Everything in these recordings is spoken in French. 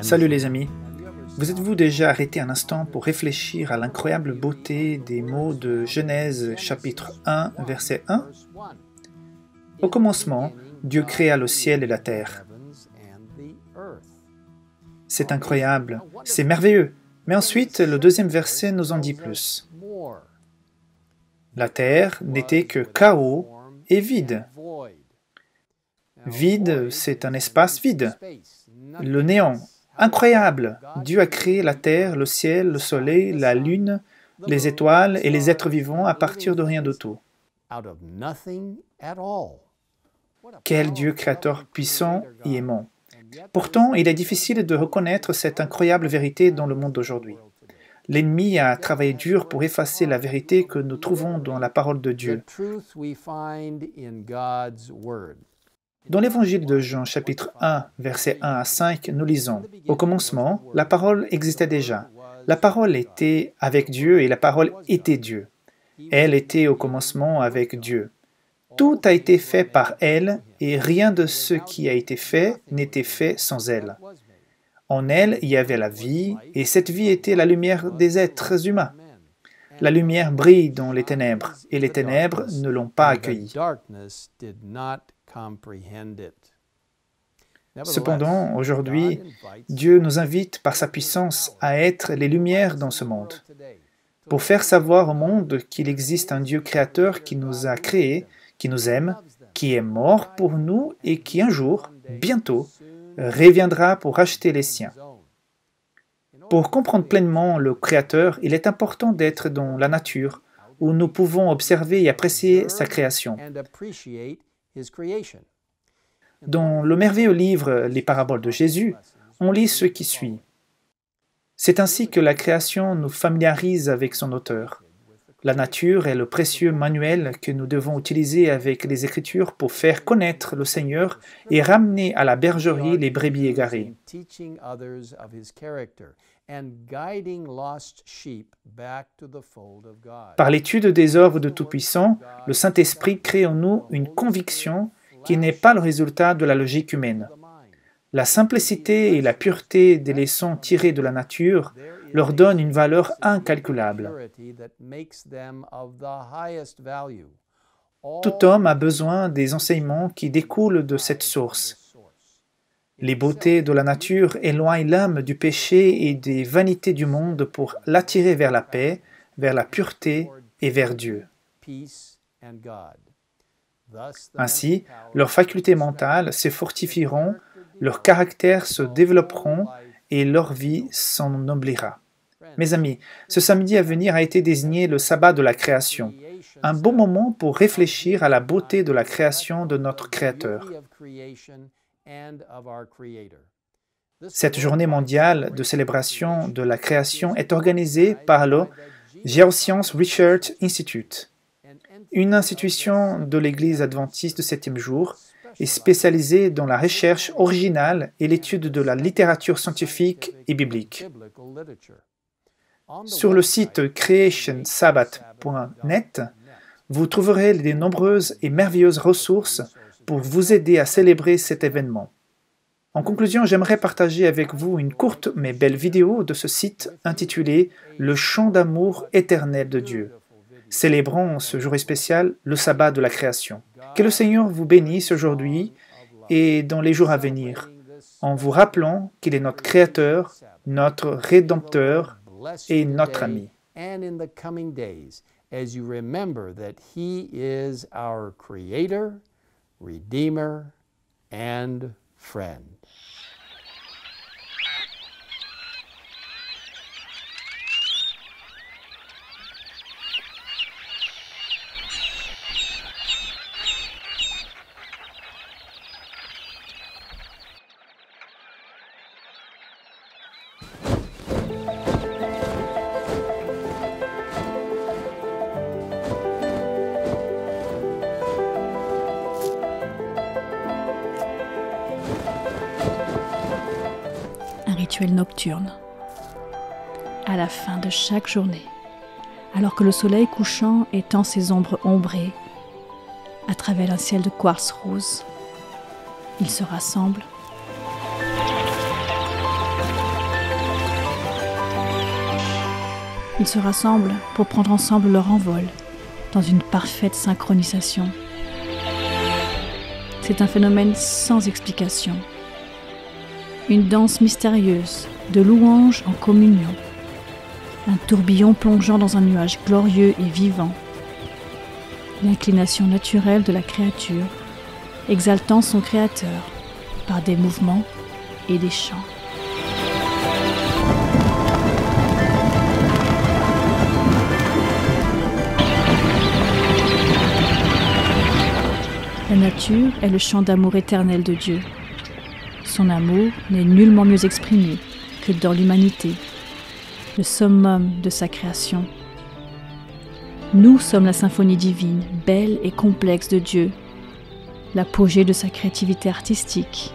Salut les amis. Vous êtes-vous déjà arrêté un instant pour réfléchir à l'incroyable beauté des mots de Genèse chapitre 1 verset 1? Au commencement, Dieu créa le ciel et la terre. C'est incroyable, c'est merveilleux. Mais ensuite, le deuxième verset nous en dit plus. La terre n'était que chaos et vide. Vide, c'est un espace vide. Le néant. Incroyable! Dieu a créé la terre, le ciel, le soleil, la lune, les étoiles et les êtres vivants à partir de rien de tout. Quel Dieu créateur puissant et aimant! Pourtant, il est difficile de reconnaître cette incroyable vérité dans le monde d'aujourd'hui. L'ennemi a travaillé dur pour effacer la vérité que nous trouvons dans la parole de Dieu. Dans l'évangile de Jean, chapitre 1, versets 1 à 5, nous lisons « Au commencement, la parole existait déjà. La parole était avec Dieu et la parole était Dieu. Elle était au commencement avec Dieu. Tout a été fait par elle et rien de ce qui a été fait n'était fait sans elle. En elle, il y avait la vie et cette vie était la lumière des êtres humains. La lumière brille dans les ténèbres et les ténèbres ne l'ont pas accueillie. » Cependant, aujourd'hui, Dieu nous invite par sa puissance à être les lumières dans ce monde, pour faire savoir au monde qu'il existe un Dieu créateur qui nous a créés, qui nous aime, qui est mort pour nous et qui un jour, bientôt, reviendra pour racheter les siens. Pour comprendre pleinement le Créateur, il est important d'être dans la nature, où nous pouvons observer et apprécier sa création. Dans le merveilleux livre Les Paraboles de Jésus, on lit ce qui suit. C'est ainsi que la création nous familiarise avec son auteur. La nature est le précieux manuel que nous devons utiliser avec les Écritures pour faire connaître le Seigneur et ramener à la bergerie les brebis égarées. Par l'étude des œuvres de Tout-Puissant, le Saint-Esprit crée en nous une conviction qui n'est pas le résultat de la logique humaine. La simplicité et la pureté des leçons tirées de la nature leur donnent une valeur incalculable. Tout homme a besoin des enseignements qui découlent de cette source. Les beautés de la nature éloignent l'âme du péché et des vanités du monde pour l'attirer vers la paix, vers la pureté et vers Dieu. Ainsi, leurs facultés mentales se fortifieront, leurs caractères se développeront et leur vie s'ennoblira. Mes amis, ce samedi à venir a été désigné le sabbat de la création, un bon moment pour réfléchir à la beauté de la création de notre Créateur. Cette journée mondiale de célébration de la création est organisée par le Geoscience Research Institute, une institution de l'Église adventiste du 7e jour est spécialisée dans la recherche originale et l'étude de la littérature scientifique et biblique. Sur le site creationsabbath.net, vous trouverez de nombreuses et merveilleuses ressources pour vous aider à célébrer cet événement. En conclusion, j'aimerais partager avec vous une courte mais belle vidéo de ce site intitulée « Le chant d'amour éternel de Dieu ». Célébrons ce jour spécial, le sabbat de la création. Que le Seigneur vous bénisse aujourd'hui et dans les jours à venir, en vous rappelant qu'il est notre Créateur, notre Rédempteur et notre ami. Rituel nocturne. À la fin de chaque journée, alors que le soleil couchant étend ses ombres ombrées à travers un ciel de quartz rose, ils se rassemblent Ils se rassemblent pour prendre ensemble leur envol, dans une parfaite synchronisation. C'est un phénomène sans explication. Une danse mystérieuse, de louanges en communion. Un tourbillon plongeant dans un nuage glorieux et vivant. L'inclination naturelle de la créature, exaltant son créateur par des mouvements et des chants. La nature est le chant d'amour éternel de Dieu. Son amour n'est nullement mieux exprimé que dans l'humanité, le summum de sa création. Nous sommes la symphonie divine, belle et complexe de Dieu, l'apogée de sa créativité artistique.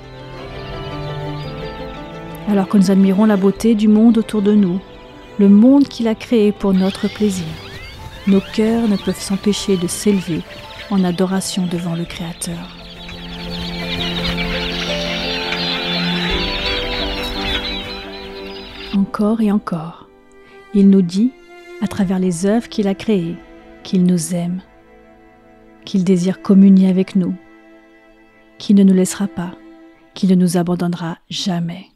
Alors que nous admirons la beauté du monde autour de nous, le monde qu'il a créé pour notre plaisir, nos cœurs ne peuvent s'empêcher de s'élever en adoration devant le Créateur. Encore et encore, il nous dit, à travers les œuvres qu'il a créées, qu'il nous aime, qu'il désire communier avec nous, qu'il ne nous laissera pas, qu'il ne nous abandonnera jamais.